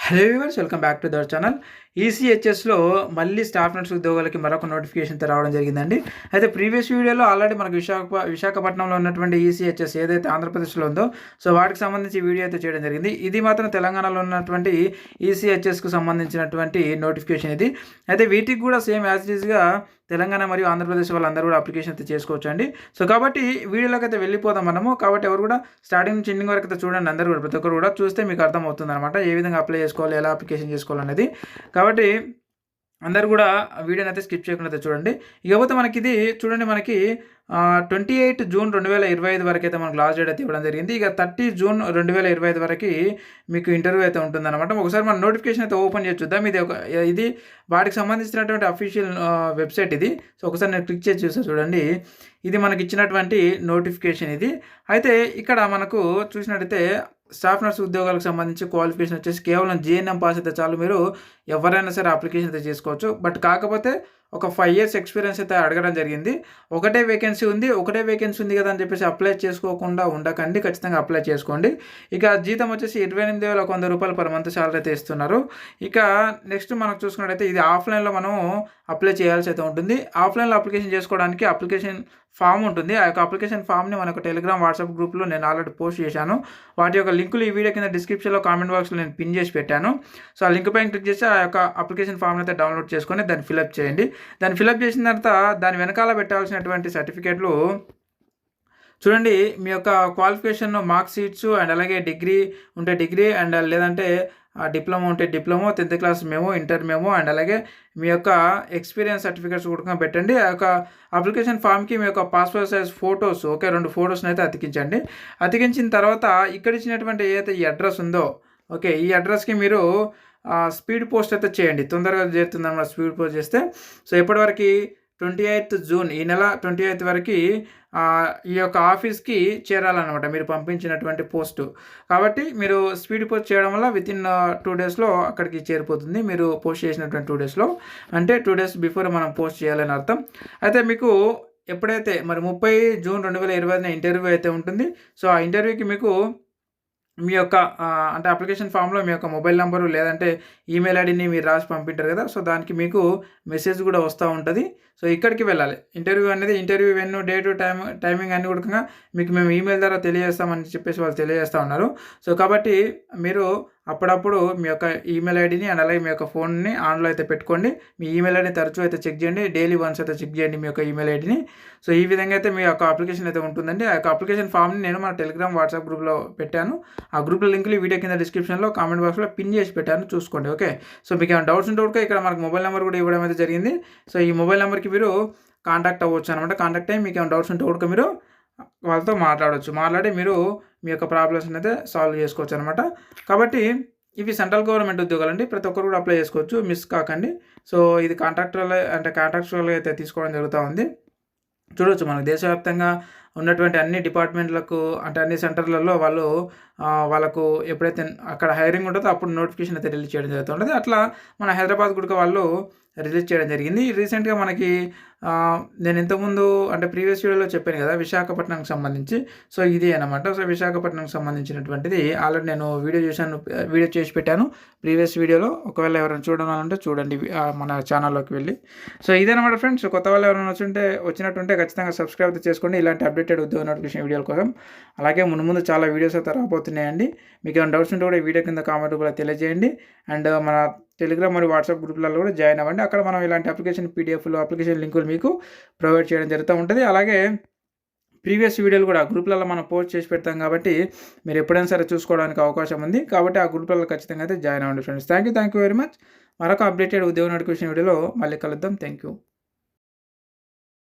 Hello viewers, welcome back to our channel. ఈసీహెచ్ఎస్లో మళ్ళీ staff nurse ఉద్యోగాలకి మరొక నోటిఫికేషన్తో రావడం జరిగిందండి. అయితే ప్రీవియస్ వీడియోలో ఆల్రెడీ మనకు విశాఖపట్నంలో ఉన్నటువంటి ఈసీహెచ్ఎస్ ఏదైతే ఆంధ్రప్రదేశ్లో ఉందో, సో వాటికి సంబంధించి వీడియో అయితే చేయడం జరిగింది. ఇది మాత్రం తెలంగాణలో ఉన్నటువంటి ఈసీహెచ్ఎస్కు సంబంధించినటువంటి నోటిఫికేషన్ ఇది. అయితే వీటికి కూడా సేమ్ యాజ్ ఈజ్గా తెలంగాణ మరియు ఆంధ్రప్రదేశ్ వాళ్ళందరూ కూడా అప్లికేషన్ అయితే చేసుకోవచ్చు అండి. సో కాబట్టి వీడియోలోకి అయితే వెళ్ళిపోదాం మనము. కాబట్టి ఎవరు కూడా స్టార్టింగ్ నుంచి ఎండింగ్ వరకు అయితే చూడండి. అందరూ కూడా ప్రతి ఒక్కరు కూడా చూస్తే మీకు అర్థమవుతుంది అనమాట, ఏ విధంగా అప్లై చేసుకోవాలి, ఎలా అప్లికేషన్ చేసుకోవాలనేది. కాబట్టి అందరూ కూడా వీడియోని అయితే స్కిప్ చేయకుండా అయితే చూడండి. ఇకపోతే మనకి ఇది చూడండి, మనకి 28 జూన్ 2025 వరకు అయితే మనకు లాస్ట్ డేట్ అయితే ఇవ్వడం జరిగింది. ఇక 30 జూన్ 2025 వరకు మీకు ఇంటర్వ్యూ అయితే ఉంటుందన్నమాట. ఒకసారి మన నోటిఫికేషన్ అయితే ఓపెన్ చేసి చూద్దాం. ఇది వాటికి సంబంధించినటువంటి అఫీషియల్ వెబ్సైట్ ఇది. సో ఒకసారి నేను క్లిక్ చేసి చూస్తే చూడండి, ఇది మనకి ఇచ్చినటువంటి నోటిఫికేషన్ ఇది. అయితే ఇక్కడ మనకు చూసినట్టయితే స్టాఫ్ నర్స్ ఉద్యోగాలకు సంబంధించి క్వాలిఫికేషన్ వచ్చేసి కేవలం జీఎన్ఎం పాస్ అయితే చాలు, మీరు ఎవరైనా సరే అప్లికేషన్ అయితే చేసుకోవచ్చు. బట్ కాకపోతే ఒక 5 years ఎక్స్పీరియన్స్ అయితే అడగడం జరిగింది. ఒకటే వేకెన్సీ ఉంది కదా అని చెప్పేసి అప్లై చేసుకోకుండా ఉండకండి, ఖచ్చితంగా అప్లై చేసుకోండి. ఇక జీతం వచ్చేసి 28,100 రూపాయలు పర్ మంత్ శాలరీ అయితే ఇస్తున్నారు. ఇక నెక్స్ట్ మనకు చూసుకున్నట్టయితే ఇది ఆఫ్లైన్లో మనం అప్లై చేయాల్సి అయితే ఉంటుంది. ఆఫ్లైన్లో అప్లికేషన్ చేసుకోవడానికి అప్లికేషన్ ఫామ్ ఉంటుంది. ఆ యొక్క అప్లికేషన్ ఫామ్ని మనకు టెలిగ్రామ్, వాట్సాప్ గ్రూప్లో నేను ఆల్రెడీ పోస్ట్ చేశాను. వాటి యొక్క లింకులు ఈ వీడియో కింద డిస్క్రిప్షన్లో కామెంట్ బాక్స్లో నేను పిన్ చేసి పెట్టాను. సో ఆ లింక్ పైన క్లిక్ చేసి ఆ యొక్క అప్లికేషన్ ఫామ్ని అయితే డౌన్లోడ్ చేసుకొని దాన్ని ఫిలప్ చేయండి. దాన్ని ఫిలప్ చేసిన తర్వాత దాని వెనకాల పెట్టాల్సినటువంటి సర్టిఫికేట్లు చూడండి, మీ యొక్క క్వాలిఫికేషన్ మార్క్ షీట్స్ అండ్ అలాగే డిగ్రీ ఉంటే డిగ్రీ అండ్ లేదంటే డిప్లొమా ఉంటే diploma, 10th class memo, inter memo and అలాగే మీ యొక్క ఎక్స్పీరియన్స్ సర్టిఫికేట్స్ కూడా పెట్టండి. ఆ యొక్క అప్లికేషన్ ఫామ్కి మీ యొక్క పాస్పోర్ట్ సైజ్ ఫొటోస్, 2 ఫొటోస్ని అయితే అతికించండి. అతికించిన తర్వాత ఇక్కడ ఇచ్చినటువంటి ఏదైతే ఈ అడ్రస్ ఉందో, ఈ అడ్రస్కి మీరు స్పీడ్ పోస్ట్ అయితే చేయండి. తొందరగా చేరుతుందన్నమాట స్పీడ్ పోస్ట్ చేస్తే. సో ఎప్పటివరకు 28th జూన్, ఈ నెల 28th వరకు ఈ యొక్క ఆఫీస్కి చేరాలన్నమాట మీరు పంపించినటువంటి పోస్టు. కాబట్టి మీరు స్పీడ్ పోస్ట్ చేయడం వల్ల వితిన్ 2 daysలో అక్కడికి చేరిపోతుంది. మీరు పోస్ట్ చేసినటువంటి 2 daysలో, అంటే 2 days బిఫోర్ మనం పోస్ట్ చేయాలని అర్థం. అయితే మీకు ఎప్పుడైతే మరి 30 జూన్ 2025 ఇంటర్వ్యూ అయితే ఉంటుంది. సో ఆ ఇంటర్వ్యూకి మీకు మీ యొక్క అంటే అప్లికేషన్ ఫామ్లో మీ యొక్క మొబైల్ నెంబరు లేదంటే ఈమెయిల్ ఐడిని మీరు రాసి పంపింటారు కదా, సో దానికి మీకు మెసేజ్ కూడా వస్తూ ఉంటుంది. సో ఇక్కడికి వెళ్ళాలి. ఇంటర్వ్యూ వెన్ను, డేటు, టైమింగ్ అన్నీ కూడా మీకు మేము ఈమెయిల్ ద్వారా తెలియజేస్తామని చెప్పేసి వాళ్ళు తెలియజేస్తూ ఉన్నారు. సో కాబట్టి మీరు అప్పుడప్పుడు మీ యొక్క ఈమెయిల్ ఐడిని అండ్ అలాగే మీ యొక్క ఫోన్ని ఆన్లో అయితే పెట్టుకోండి. మీ ఈమెయిల్ ఐడిని తరచూ అయితే చెక్ చేయండి. డైలీ వన్స్ అయితే చెక్ చేయండి మీ యొక్క ఈమెయిల్ ఐడిని. సో ఈ విధంగా అయితే మీ యొక్క అప్లికేషన్ అయితే ఉంటుందండి. ఆ యొక్క అప్లికేషన్ ఫామ్ని నేను మన టెలిగ్రామ్, వాట్సాప్ గ్రూప్లో పెట్టాను. ఆ గ్రూప్లో లింకులు ఈ వీడియో కింద డిస్క్రిప్షన్లో కామెంట్ బాక్స్లో పిన్ చేసి పెట్టాను, చూసుకోండి. సో మీకు ఏమైనా డౌట్స్ ఉంటే కూడా ఇక్కడ మనకు మొబైల్ నెంబర్ కూడా ఇవ్వడం అయితే జరిగింది. సో ఈ మొబైల్ నెంబర్కి మీరు కాంటాక్ట్ అవ్వచ్చు అనమాట. కాంటాక్ట్ అయ్యి మీకు ఏమైనా డౌట్స్ ఉంటే కూడా మీరు వాళ్ళతో మాట్లాడి మీరు మీ యొక్క ప్రాబ్లమ్స్ అయితే సాల్వ్ చేసుకోవచ్చు అనమాట. కాబట్టి ఇవి సెంట్రల్ గవర్నమెంట్ ఉద్యోగాలండి, ప్రతి ఒక్కరు కూడా అప్లై చేసుకోవచ్చు, మిస్ కాకండి. సో ఇది కాంట్రాక్చువల్గా అయితే తీసుకోవడం జరుగుతూ ఉంది. చూడవచ్చు మనకు దేశవ్యాప్తంగా ఉన్నటువంటి అన్ని డిపార్ట్మెంట్లకు, అంటే అన్ని సెంటర్లలో వాళ్ళకు ఎప్పుడైతే అక్కడ హైరింగ్ ఉంటుందో అప్పుడు నోటిఫికేషన్ అయితే రిలీజ్ చేయడం జరుగుతుంటుంది. అట్లా మన హైదరాబాద్ కూడా వాళ్ళు రిలీజ్ చేయడం జరిగింది. రీసెంట్గా మనకి నేను ఇంతకుముందు అంటే ప్రీవియస్ వీడియోలో చెప్పాను కదా విశాఖపట్నంకి సంబంధించి. సో ఇది అనమాట. సో విశాఖపట్నంకి సంబంధించినటువంటిది ఆల్రెడీ నేను వీడియో చేసి పెట్టాను ప్రీవియస్ వీడియోలో. ఒకవేళ ఎవరైనా చూడాలంటే చూడండి మన ఛానల్లోకి వెళ్ళి. సో ఇదనమాట ఫ్రెండ్స్. కొత్త వాళ్ళు ఎవరైనా వచ్చినట్టుంటే ఖచ్చితంగా సబ్స్క్రైబ్ అయితే చేసుకోండి ఇలాంటి అప్డేటెడ్ ఉద్యోగ నోటిఫికేషన్ వీడియోల కోసం. అలాగే ముందు చాలా వీడియోస్ అయితే రాబోతున్నాయండి. మీకు ఏమైనా డౌట్స్ ఉంటే కూడా ఈ వీడియో కింద కామెంట్ కూడా తెలియజేయండి. అండ్ మన టెలిగ్రామ్ మరియు వాట్సాప్ గ్రూప్లలో కూడా జాయిన్ అవ్వండి. అక్కడ మనం ఇలాంటి అప్లికేషన్ పీడిఎఫ్లు, అప్లికేషన్ లింకులు మీకు ప్రొవైడ్ చేయడం జరుగుతూ ఉంటుంది. అలాగే ప్రీవియస్ వీడియోలు కూడా గ్రూప్లలో మనం పోస్ట్ చేసి పెడతాం కాబట్టి మీరు ఎప్పుడైనా సరే చూసుకోవడానికి అవకాశం ఉంది. కాబట్టి ఆ గ్రూప్లలో ఖచ్చితంగా అయితే జాయిన్ అవ్వండి friends. Thank you very much. మరొక అప్డేటెడ్ ఉద్యోగ నోటిఫికేషన్ వీడియోలో మళ్ళీ కలుద్దాం. Thank you.